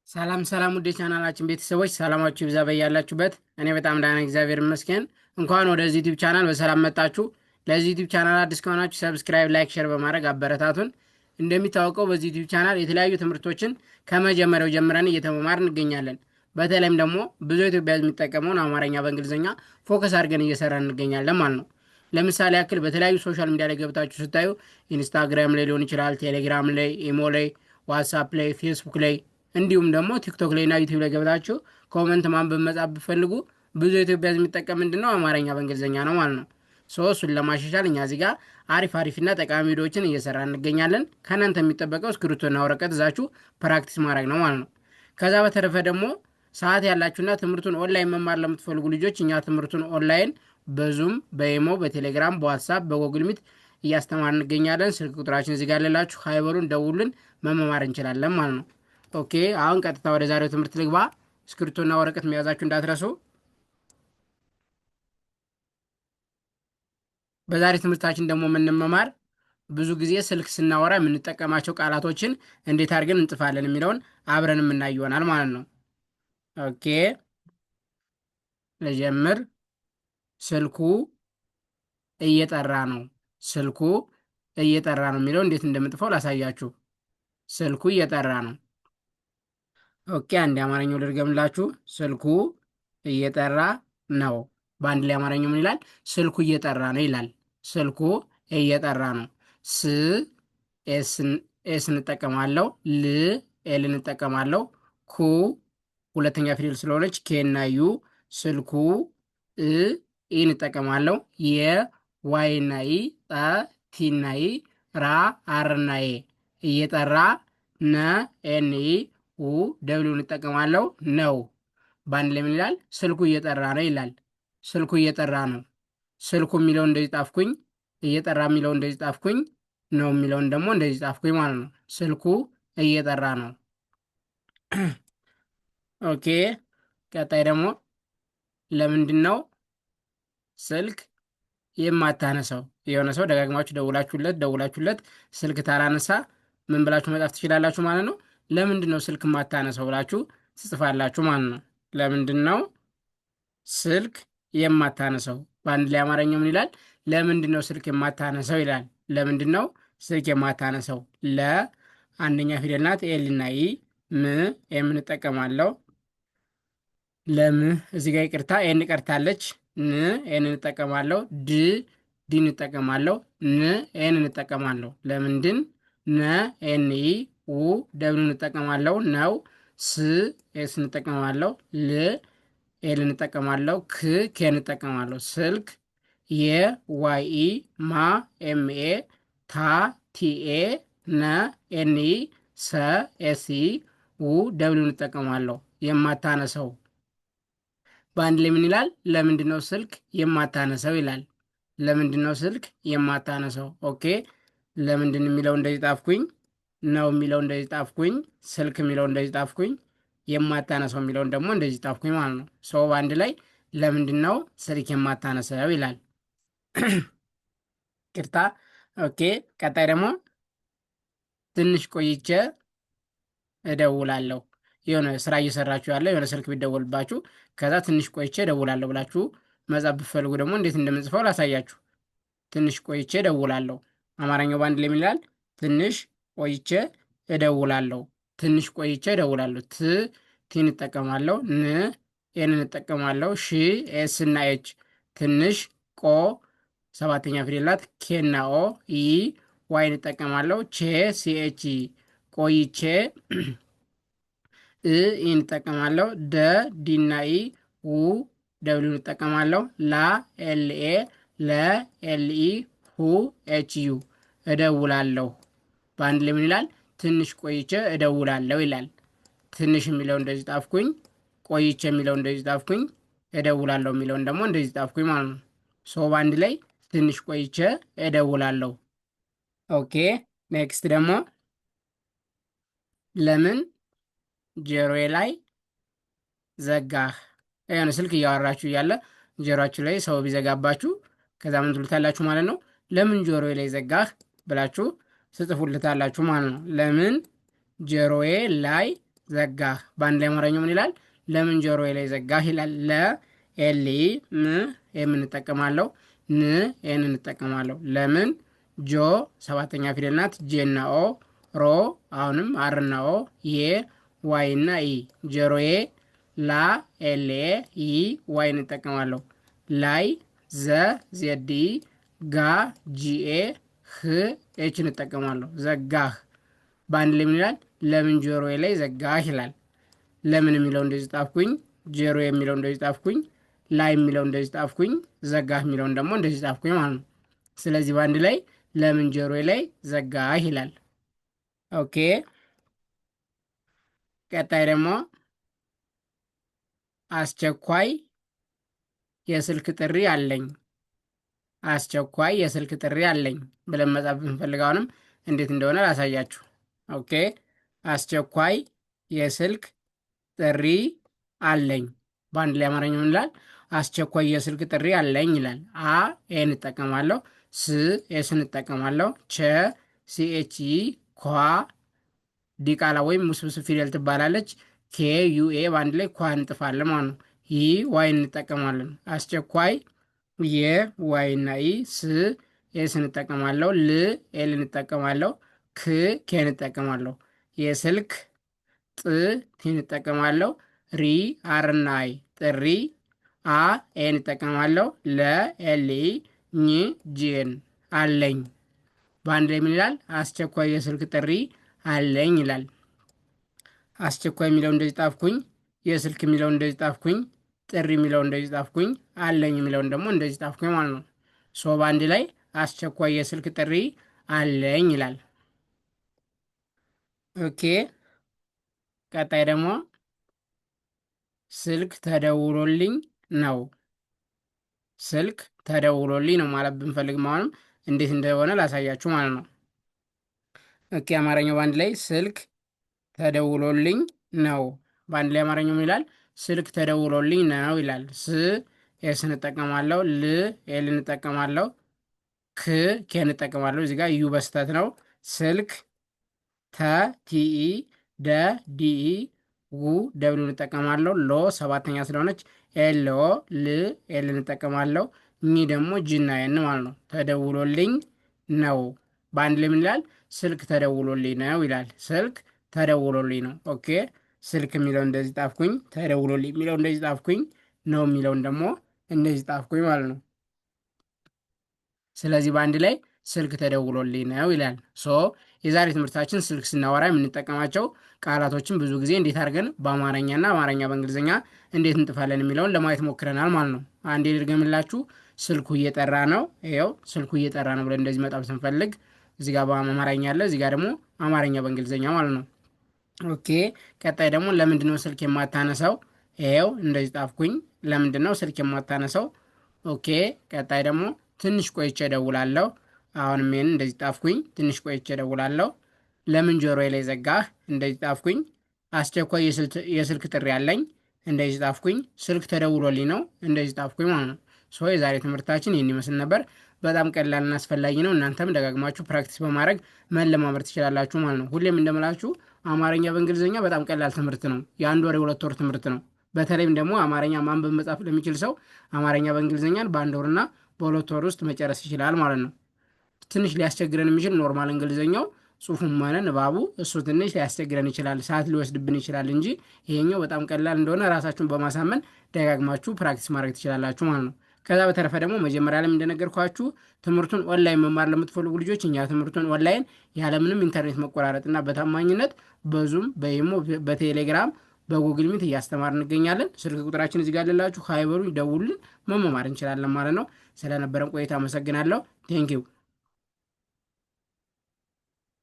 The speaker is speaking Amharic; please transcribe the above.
ሰላም ሰላም ውድ ቻናላችን ቤተሰቦች ሰላማችሁ ይብዛ በያላችሁበት። እኔ በጣም ደህና ነኝ፣ እግዚአብሔር ይመስገን። እንኳን ወደዚህ ዩቲዩብ ቻናል በሰላም መጣችሁ። ለዚህ ዩቲዩብ ቻናል አዲስ ከሆናችሁ ሰብስክራይብ፣ ላይክ፣ ሼር በማድረግ አበረታቱን። እንደሚታወቀው በዚህ ዩቲዩብ ቻናል የተለያዩ ትምህርቶችን ከመጀመሪያው ጀምረን እየተማማር እንገኛለን። በተለይም ደግሞ ብዙ ኢትዮጵያ የሚጠቀመውን አማርኛ በእንግሊዝኛ ፎከስ አድርገን እየሰራን እንገኛለን ማለት ነው። ለምሳሌ ያክል በተለያዩ ሶሻል ሚዲያ ላይ ገብታችሁ ስታዩ ኢንስታግራም ላይ ሊሆን ይችላል፣ ቴሌግራም ላይ፣ ኢሞ ላይ፣ ዋትሳፕ ላይ፣ ፌስቡክ ላይ እንዲሁም ደግሞ ቲክቶክ ላይ እና ዩቲዩብ ላይ ገብታችሁ ኮመንት ማንበብ መጻፍ ብፈልጉ ብዙ ኢትዮጵያ የሚጠቀም ምንድነው አማርኛ በእንግሊዝኛ ነው ማለት ነው። እሱን ለማሻሻል እኛ እዚህ ጋር አሪፍና ጠቃሚ ቪዲዮዎችን እየሰራ እንገኛለን። ከእናንተ የሚጠበቀው እስክሪብቶና ወረቀት እዛችሁ ፕራክቲስ ማድረግ ነው ማለት ነው። ከዛ በተረፈ ደግሞ ሰዓት ያላችሁና ትምህርቱን ኦንላይን መማር ለምትፈልጉ ልጆች እኛ ትምህርቱን ኦንላይን በዙም፣ በኢሞ፣ በቴሌግራም፣ በዋትሳፕ፣ በጎግል ሚት እያስተማር እንገኛለን። ስልክ ቁጥራችን እዚህ ጋር ሌላችሁ ሀይበሉን ደውሉን፣ መመማር እንችላለን ማለት ነው። ኦኬ አሁን ቀጥታ ወደ ዛሬው ትምህርት ልግባ። እስክሪብቶና ወረቀት መያዛችሁ እንዳትረሱ። በዛሬ ትምህርታችን ደግሞ የምንመማር ብዙ ጊዜ ስልክ ስናወራ የምንጠቀማቸው ቃላቶችን እንዴት አድርገን እንጽፋለን የሚለውን አብረን የምናይ ይሆናል ማለት ነው። ኦኬ ልጀምር። ስልኩ እየጠራ ነው። ስልኩ እየጠራ ነው የሚለው እንዴት እንደምጥፈው ላሳያችሁ። ስልኩ እየጠራ ነው። ኦኬ አንድ አማርኛው ልድገምላችሁ። ስልኩ እየጠራ ነው። በአንድ ላይ አማርኛው ምን ይላል? ስልኩ እየጠራ ነው ይላል። ስልኩ እየጠራ ነው። ስ ኤስ እንጠቀማለሁ። ል ኤል እንጠቀማለሁ። ኩ ሁለተኛ ፊደል ስለሆነች ኬ እና ዩ። ስልኩ ኢ እንጠቀማለሁ። የ ዋይ እና ኢ። ጠ ቲ እና ኢ። ራ አር እና ኤ። እየጠራ ነ ኤን ኢ። ደብሊው እንጠቀማለሁ። ነው በአንድ ላይ ምን ይላል? ስልኩ እየጠራ ነው ይላል። ስልኩ እየጠራ ነው። ስልኩ የሚለው እንደዚህ ጣፍኩኝ፣ እየጠራ የሚለው እንደዚህ ጣፍኩኝ፣ ነው የሚለውን ደግሞ እንደዚህ ጣፍኩኝ ማለት ነው። ስልኩ እየጠራ ነው። ኦኬ ቀጣይ ደግሞ ለምንድን ነው ስልክ የማታነሳው? የሆነ ሰው ደጋግማችሁ ደውላችሁለት ስልክ ታላነሳ ምን ብላችሁ መጻፍ ትችላላችሁ ማለት ነው። ለምንድን ነው ስልክ የማታነሳው ብላችሁ ትጽፋላችሁ ማለት ነው። ለምንድን ነው ስልክ የማታነሳው? በአንድ ላይ አማርኛው ምን ይላል? ለምንድን ነው ስልክ የማታነሳው ይላል። ለምንድን ነው ስልክ የማታነሳው? ለ አንደኛ ፊደል ናት። ኤል እና ኢ። ም የምንጠቀማለው ለም እዚህ ጋር ይቅርታ ኤን ቀርታለች። ን ኤን እንጠቀማለሁ። ዲ እንጠቀማለሁ። ን ኤን እንጠቀማለሁ። ለምንድን ነ ኤን ኢ። ው ደብሉ እንጠቀማለሁ። ነው ስ ኤስ እንጠቀማለሁ። ል ኤል እንጠቀማለሁ። ኬ እንጠቀማለሁ። ስልክ የ ዋይ ኢ። ማ ኤም ኤ። ታ ቲ ኤ። ነ ኤን ኢ። ሰ ኤስ ኢ። ው ደብሉ እንጠቀማለሁ። የማታነሰው በአንድ ላይ ምን ይላል? ለምንድን ነው ስልክ የማታነሰው ይላል። ለምንድን ነው ስልክ የማታነሰው? ኦኬ ለምንድን የሚለው እንደዚህ ጣፍኩኝ፣ ነው የሚለው እንደዚህ ጣፍኩኝ፣ ስልክ የሚለው እንደዚህ ጣፍኩኝ፣ የማታነሰው የሚለውን ደግሞ እንደዚህ ጣፍኩኝ ማለት ነው። ሰው በአንድ ላይ ለምንድን ነው ስልክ የማታነሰው ይላል። ቅርታ። ኦኬ ቀጣይ ደግሞ ትንሽ ቆይቼ እደውላለሁ። የሆነ ስራ እየሰራችሁ ያለ የሆነ ስልክ ቢደወልባችሁ ከዛ ትንሽ ቆይቼ እደውላለሁ ብላችሁ መጻፍ ብትፈልጉ ደግሞ እንዴት እንደምንጽፈው ላሳያችሁ። ትንሽ ቆይቼ እደውላለሁ። አማርኛው በአንድ ላይ ምን ይላል? ትንሽ ቆይቼ እደውላለሁ። ትንሽ ቆይቼ እደውላለሁ። ቲ እንጠቀማለሁ። ን ኤን እንጠቀማለሁ። ሺ ኤስ እና ኤች። ትንሽ ቆ ሰባተኛ ፊደል ናት። ኬ እና ኦ። ይ ዋይ እንጠቀማለሁ። ቼ ሲኤች ቆይቼ እንጠቀማለሁ። ዲና ኢ። ው ደብሊው እንጠቀማለሁ። ላ ኤልኤ። ለ ኤልኢ። ሁ ኤች ዩ እደውላለሁ። በአንድ ላይ ምን ይላል? ትንሽ ቆይቼ እደውላለሁ ይላል። ትንሽ የሚለው እንደዚህ ጣፍኩኝ፣ ቆይቼ የሚለው እንደዚህ ጣፍኩኝ፣ እደውላለሁ የሚለውን ደግሞ እንደዚህ ጣፍኩኝ ማለት ነው። በአንድ ላይ ትንሽ ቆይቼ እደውላለሁ። ኦኬ ኔክስት ደግሞ ለምን ጆሮዬ ላይ ዘጋህ? የሆነ ስልክ እያወራችሁ እያለ ጆሮአችሁ ላይ ሰው ቢዘጋባችሁ ከዛ ምን ትሉታላችሁ ማለት ነው? ለምን ጆሮዬ ላይ ዘጋህ ብላችሁ ትጽፉልታላችሁ ማለት ነው። ለምን ጆሮዬ ላይ ዘጋህ። በአንድ ላይ አማርኛው ምን ይላል? ለምን ጆሮዬ ላይ ዘጋህ ይላል። ለ ኤሊ ም የምንጠቀማለው ን ኤን እንጠቀማለሁ። ለምን ጆ ሰባተኛ ፊደል ናት። ጄና ኦ ሮ አሁንም አርና ኦ ዬ ዋይና ኢ ጆሮዬ ላ ኤልኤ ይ ዋይ እንጠቀማለሁ። ላይ ዘ ዜድ ጋ ጂኤ ህ ኤች እንጠቀማለሁ። ዘጋህ በአንድ ላይ ምን ይላል? ለምን ጆሮዬ ላይ ዘጋህ ይላል። ለምን የሚለው እንደዚህ ጣፍኩኝ፣ ጆሮ የሚለው እንደዚህ ጣፍኩኝ፣ ላይ የሚለው እንደዚህ ጣፍኩኝ፣ ዘጋህ የሚለውን ደግሞ እንደዚህ ጣፍኩኝ ማለት ነው። ስለዚህ በአንድ ላይ ለምን ጆሮዬ ላይ ዘጋህ ይላል። ኦኬ። ቀጣይ ደግሞ አስቸኳይ የስልክ ጥሪ አለኝ። አስቸኳይ የስልክ ጥሪ አለኝ ብለን መጻፍ ብንፈልግ እንዴት እንደሆነ ላሳያችሁ። ኦኬ። አስቸኳይ የስልክ ጥሪ አለኝ በአንድ ላይ አማርኛ ምን ይላል? አስቸኳይ የስልክ ጥሪ አለኝ ይላል። አ ኤን እጠቀማለሁ፣ ስ ኤስን እጠቀማለሁ፣ ቸ ሲኤች ኳ ዲቃላ ወይም ውስብስብ ፊደል ትባላለች። ኬ ዩኤ በአንድ ላይ ኳ እንጥፋለን ማለት ነው። ይ ዋይ እንጠቀማለን። አስቸኳይ የ ዋይ እና ኢ ስ ኤስ እንጠቀማለሁ፣ ል ኤል እንጠቀማለሁ፣ ክ ኬ እንጠቀማለሁ። የስልክ ጥ ቲ እንጠቀማለሁ፣ ሪ አር እና አይ ጥሪ፣ አ ኤን እንጠቀማለሁ፣ ለ ኤል ኝ ጂን አለኝ። በአንድ ላይ ምን ይላል? አስቸኳይ የስልክ ጥሪ አለኝ ይላል። አስቸኳይ የሚለው እንደዚህ ጣፍኩኝ፣ የስልክ የሚለው እንደዚህ ጣፍኩኝ፣ ጥሪ የሚለው እንደዚህ ጣፍኩኝ፣ አለኝ የሚለውን ደግሞ እንደዚህ ጣፍኩኝ ማለት ነው። ሶ በአንድ ላይ አስቸኳይ የስልክ ጥሪ አለኝ ይላል። ኦኬ። ቀጣይ ደግሞ ስልክ ተደውሎልኝ ነው። ስልክ ተደውሎልኝ ነው ማለት ብንፈልግ መሆንም እንዴት እንደሆነ ላሳያችሁ ማለት ነው። ኦኬ። አማርኛው በአንድ ላይ ስልክ ተደውሎልኝ ነው። በአንድ ላይ አማርኛው ምን ይላል? ስልክ ተደውሎልኝ ነው ይላል። ስ ኤስ እንጠቀማለሁ፣ ል ኤል እንጠቀማለሁ፣ ክ ኬ እንጠቀማለሁ። እዚህ ጋር ዩ በስተት ነው። ስልክ ተ ቲኢ ደ ዲኢ ው ደብሉ እንጠቀማለሁ። ሎ ሰባተኛ ስለሆነች ኤል ኦ ል ኤል እንጠቀማለሁ። እኚ ደግሞ ጅና የን ማለት ነው። ተደውሎልኝ ነው። በአንድ ላይ ምን ይላል? ስልክ ተደውሎልኝ ነው ይላል። ስልክ ተደውሎልኝ ነው። ኦኬ። ስልክ የሚለው እንደዚህ ጣፍኩኝ፣ ተደውሎልኝ የሚለው እንደዚህ ጣፍኩኝ፣ ነው የሚለውን ደግሞ እንደዚህ ጣፍኩኝ ማለት ነው። ስለዚህ በአንድ ላይ ስልክ ተደውሎልኝ ነው ይላል። ሶ የዛሬ ትምህርታችን ስልክ ስናወራ የምንጠቀማቸው ቃላቶችን ብዙ ጊዜ እንዴት አድርገን በአማርኛና አማርኛ በእንግሊዝኛ እንዴት እንጥፋለን የሚለውን ለማየት ሞክረናል ማለት ነው። አንዴ ልድገምላችሁ። ስልኩ እየጠራ ነው። ይኸው ስልኩ እየጠራ ነው ብለን እንደዚህ መጣፍ ስንፈልግ እዚህ ጋር በአማርኛ አለ፣ እዚህ ጋር ደግሞ አማርኛ በእንግሊዝኛ ማለት ነው። ኦኬ። ቀጣይ ደግሞ ለምንድን ነው ስልክ የማታነሳው? ይኸው እንደዚህ ጣፍኩኝ። ለምንድን ነው ስልክ የማታነሳው? ኦኬ። ቀጣይ ደግሞ ትንሽ ቆይቼ እደውላለሁ። አሁንም ይህን እንደዚህ ጣፍኩኝ። ትንሽ ቆይቼ እደውላለሁ። ለምን ጆሮዬ ላይ ዘጋህ? እንደዚህ ጣፍኩኝ። አስቸኳይ የስልክ ጥሪ አለኝ። እንደዚህ ጣፍኩኝ። ስልክ ተደውሎልኝ ነው። እንደዚህ ጣፍኩኝ ማለት ነው። ሶ የዛሬ ትምህርታችን ይህን ይመስል ነበር። በጣም ቀላልና አስፈላጊ ነው። እናንተም ደጋግማችሁ ፕራክቲስ በማድረግ መለማመድ ትችላላችሁ ማለት ነው። ሁሌም እንደምላችሁ አማርኛ በእንግሊዝኛ በጣም ቀላል ትምህርት ነው። የአንድ ወር የሁለት ወር ትምህርት ነው። በተለይም ደግሞ አማርኛ ማንበብ መጻፍ ለሚችል ሰው አማርኛ በእንግሊዝኛን በአንድ ወርና በሁለት ወር ውስጥ መጨረስ ይችላል ማለት ነው። ትንሽ ሊያስቸግረን የሚችል ኖርማል እንግሊዝኛው ጽሁፉም ሆነ ንባቡ እሱ ትንሽ ሊያስቸግረን ይችላል፣ ሰዓት ሊወስድብን ይችላል እንጂ ይሄኛው በጣም ቀላል እንደሆነ ራሳችሁን በማሳመን ደጋግማችሁ ፕራክቲስ ማድረግ ትችላላችሁ ማለት ነው። ከዛ በተረፈ ደግሞ መጀመሪያ ላይ እንደነገርኳችሁ ትምህርቱን ኦንላይን መማር ለምትፈልጉ ልጆች እኛ ትምህርቱን ኦንላይን ያለምንም ኢንተርኔት መቆራረጥና በታማኝነት በዙም በኢሞ በቴሌግራም በጉግል ሚት እያስተማር እንገኛለን። ስልክ ቁጥራችን እዚህ ጋር ያለላችሁ፣ ሀይበሩ ደውሉን፣ መማማር እንችላለን ማለት ነው። ስለነበረን ቆይታ አመሰግናለሁ። ቴንኪው